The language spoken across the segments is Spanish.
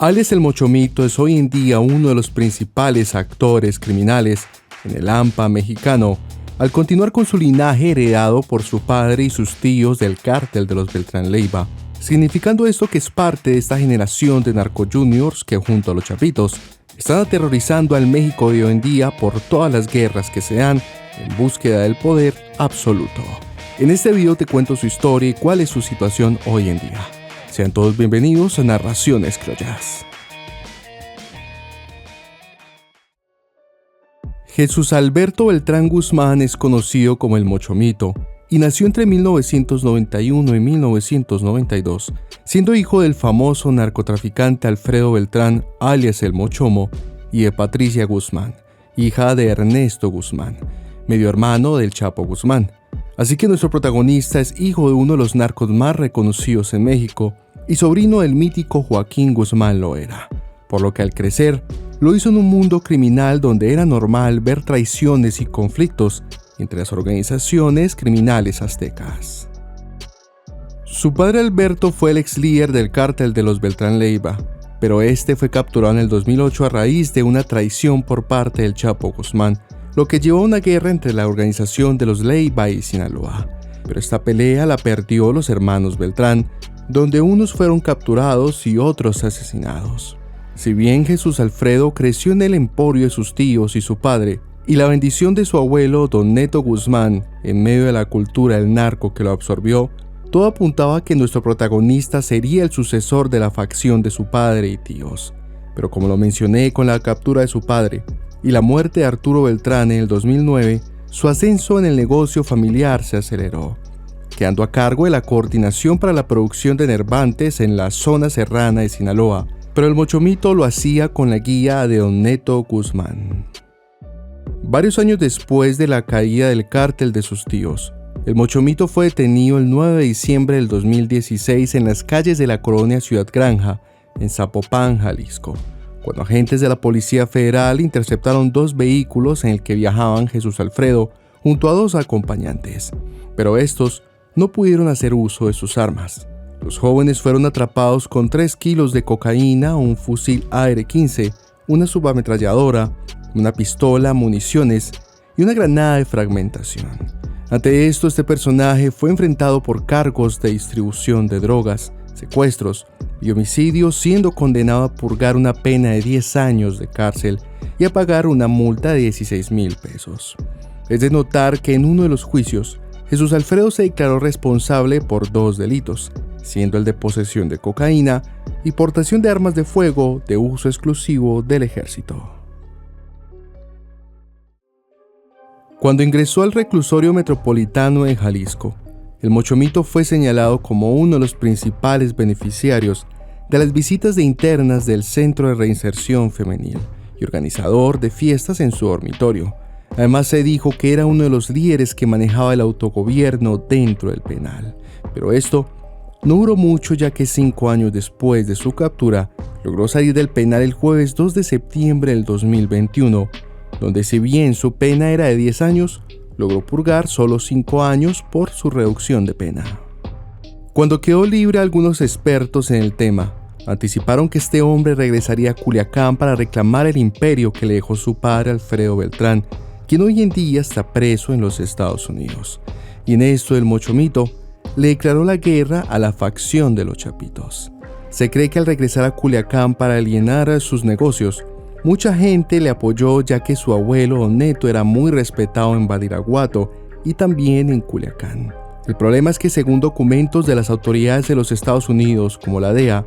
Alias el Mochomito es hoy en día uno de los principales actores criminales en el AMPA mexicano, al continuar con su linaje heredado por su padre y sus tíos del cártel de los Beltrán Leiva, significando esto que es parte de esta generación de narcojuniors que junto a los Chapitos están aterrorizando al México de hoy en día por todas las guerras que se dan en búsqueda del poder absoluto. En este video te cuento su historia y cuál es su situación hoy en día. Sean todos bienvenidos a Narraciones Criollas. Jesús Alberto Beltrán Guzmán es conocido como el Mochomito y nació entre 1991 y 1992, siendo hijo del famoso narcotraficante Alfredo Beltrán, alias el Mochomo, y de Patricia Guzmán, hija de Ernesto Guzmán, medio hermano del Chapo Guzmán. Así que nuestro protagonista es hijo de uno de los narcos más reconocidos en México y sobrino del mítico Joaquín Guzmán Loera, por lo que al crecer lo hizo en un mundo criminal donde era normal ver traiciones y conflictos entre las organizaciones criminales aztecas. Su padre Alberto fue el ex líder del cártel de los Beltrán Leiva, pero este fue capturado en el 2008 a raíz de una traición por parte del Chapo Guzmán, lo que llevó a una guerra entre la organización de los Leiva y Sinaloa. Pero esta pelea la perdió los hermanos Beltrán, donde unos fueron capturados y otros asesinados. Si bien Jesús Alfredo creció en el emporio de sus tíos y su padre, y la bendición de su abuelo Don Neto Guzmán, en medio de la cultura del narco que lo absorbió, todo apuntaba a que nuestro protagonista sería el sucesor de la facción de su padre y tíos. Pero como lo mencioné con la captura de su padre y la muerte de Arturo Beltrán en el 2009, su ascenso en el negocio familiar se aceleró, quedando a cargo de la coordinación para la producción de enervantes en la zona serrana de Sinaloa, pero el Mochomito lo hacía con la guía de Don Neto Guzmán. Varios años después de la caída del cártel de sus tíos, el Mochomito fue detenido el 9 de diciembre del 2016 en las calles de la colonia Ciudad Granja, en Zapopan, Jalisco, cuando agentes de la Policía Federal interceptaron dos vehículos en el que viajaban Jesús Alfredo junto a dos acompañantes, pero estos no pudieron hacer uso de sus armas. Los jóvenes fueron atrapados con 3 kilos de cocaína, un fusil AR-15, una subametralladora, una pistola, municiones y una granada de fragmentación. Ante esto, este personaje fue enfrentado por cargos de distribución de drogas, secuestros y homicidios, siendo condenado a purgar una pena de 10 años de cárcel y a pagar una multa de 16,000 pesos. Es de notar que en uno de los juicios, Jesús Alfredo se declaró responsable por 2 delitos, siendo el de posesión de cocaína y portación de armas de fuego de uso exclusivo del ejército. Cuando ingresó al reclusorio metropolitano en Jalisco, el Mochomito fue señalado como uno de los principales beneficiarios de las visitas de internas del Centro de Reinserción Femenil y organizador de fiestas en su dormitorio. Además, se dijo que era uno de los líderes que manejaba el autogobierno dentro del penal. Pero esto no duró mucho, ya que 5 años después de su captura, logró salir del penal el jueves 2 de septiembre del 2021, donde si bien su pena era de 10 años, logró purgar solo 5 años por su reducción de pena. Cuando quedó libre, algunos expertos en el tema anticiparon que este hombre regresaría a Culiacán para reclamar el imperio que le dejó su padre Alfredo Beltrán, quien hoy en día está preso en los Estados Unidos. Y en esto el Mochomito le declaró la guerra a la facción de los Chapitos. Se cree que al regresar a Culiacán para alienar sus negocios, mucha gente le apoyó, ya que su abuelo Don Neto era muy respetado en Badiraguato y también en Culiacán. El problema es que, según documentos de las autoridades de los Estados Unidos como la DEA,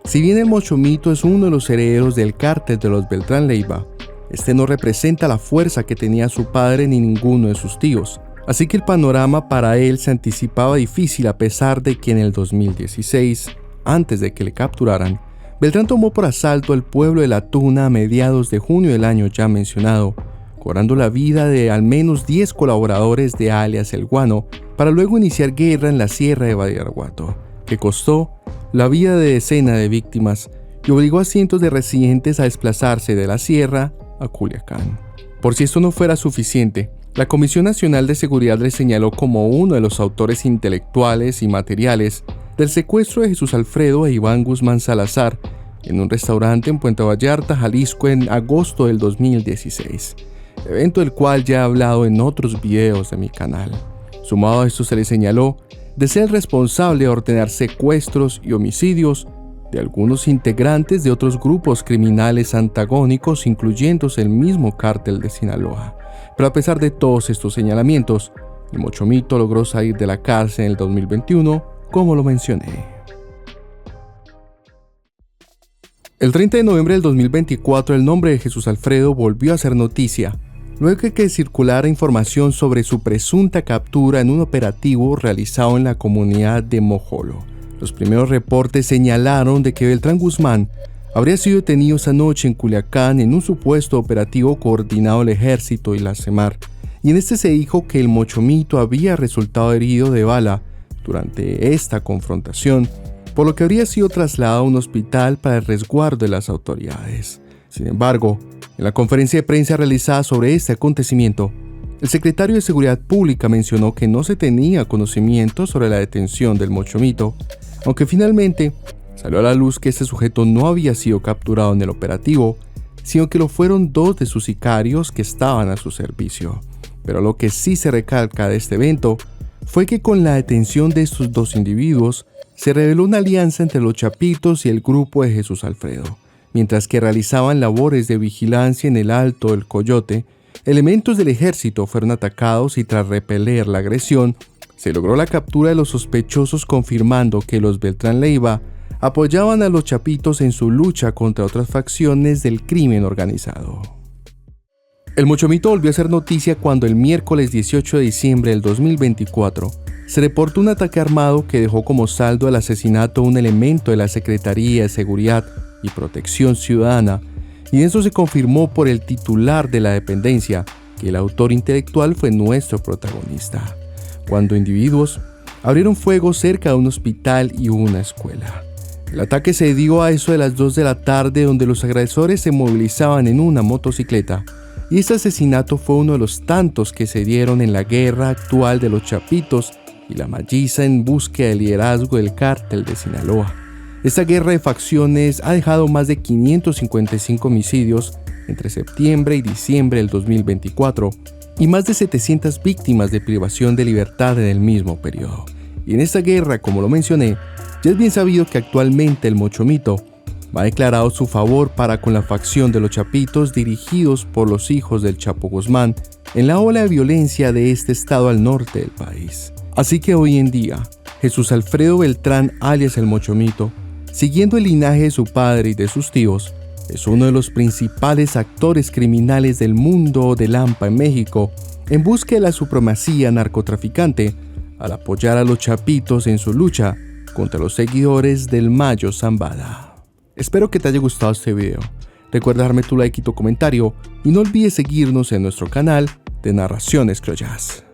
si bien el Mochomito es uno de los herederos del cártel de los Beltrán Leiva, este no representa la fuerza que tenía su padre ni ninguno de sus tíos. Así que el panorama para él se anticipaba difícil, a pesar de que en el 2016, antes de que le capturaran, Beltrán tomó por asalto el pueblo de La Tuna a mediados de junio del año ya mencionado, cobrando la vida de al menos 10 colaboradores de alias El Guano, para luego iniciar guerra en la Sierra de Badiraguato, que costó la vida de decenas de víctimas y obligó a cientos de residentes a desplazarse de la sierra a Culiacán. Por si esto no fuera suficiente, la Comisión Nacional de Seguridad le señaló como uno de los autores intelectuales y materiales del secuestro de Jesús Alfredo e Iván Guzmán Salazar en un restaurante en Puerto Vallarta, Jalisco, en agosto del 2016, evento del cual ya he hablado en otros videos de mi canal. Sumado a esto, se le señaló de ser el responsable de ordenar secuestros y homicidios de algunos integrantes de otros grupos criminales antagónicos, incluyéndose el mismo cártel de Sinaloa. Pero a pesar de todos estos señalamientos, el Mochomito logró salir de la cárcel en el 2021, como lo mencioné. El 30 de noviembre del 2024, el nombre de Jesús Alfredo volvió a ser noticia, luego de que circulara información sobre su presunta captura en un operativo realizado en la comunidad de Mojolo. Los primeros reportes señalaron de que Beltrán Guzmán habría sido detenido esa noche en Culiacán en un supuesto operativo coordinado del Ejército y la SEMAR, y en este se dijo que el Mochomito había resultado herido de bala durante esta confrontación, por lo que habría sido trasladado a un hospital para el resguardo de las autoridades. Sin embargo, en la conferencia de prensa realizada sobre este acontecimiento, el secretario de Seguridad Pública mencionó que no se tenía conocimiento sobre la detención del Mochomito, aunque finalmente salió a la luz que este sujeto no había sido capturado en el operativo, sino que lo fueron dos de sus sicarios que estaban a su servicio. Pero lo que sí se recalca de este evento fue que con la detención de estos dos individuos se reveló una alianza entre los Chapitos y el grupo de Jesús Alfredo. Mientras que realizaban labores de vigilancia en el Alto del Coyote, elementos del ejército fueron atacados y tras repeler la agresión, se logró la captura de los sospechosos, confirmando que los Beltrán Leiva apoyaban a los Chapitos en su lucha contra otras facciones del crimen organizado. El Mochomito volvió a ser noticia cuando el miércoles 18 de diciembre del 2024 se reportó un ataque armado que dejó como saldo el asesinato de un elemento de la Secretaría de Seguridad y Protección Ciudadana, y eso se confirmó por el titular de la dependencia que el autor intelectual fue nuestro protagonista, cuando individuos abrieron fuego cerca de un hospital y una escuela. El ataque se dio a eso de las 2 de la tarde, donde los agresores se movilizaban en una motocicleta, y este asesinato fue uno de los tantos que se dieron en la guerra actual de los Chapitos y la Malliza en búsqueda del liderazgo del cártel de Sinaloa. Esta guerra de facciones ha dejado más de 555 homicidios entre septiembre y diciembre del 2024 y más de 700 víctimas de privación de libertad en el mismo periodo. Y en esta guerra, como lo mencioné, ya es bien sabido que actualmente el Mochomito ha declarado su favor para con la facción de los Chapitos dirigidos por los hijos del Chapo Guzmán en la ola de violencia de este estado al norte del país. Así que hoy en día, Jesús Alfredo Beltrán, alias el Mochomito, siguiendo el linaje de su padre y de sus tíos, es uno de los principales actores criminales del mundo de Lampa en México, en busca de la supremacía narcotraficante, al apoyar a los Chapitos en su lucha contra los seguidores del Mayo Zambada. Espero que te haya gustado este video. Recuerda darme tu like y tu comentario, y no olvides seguirnos en nuestro canal de Narraciones Criollas.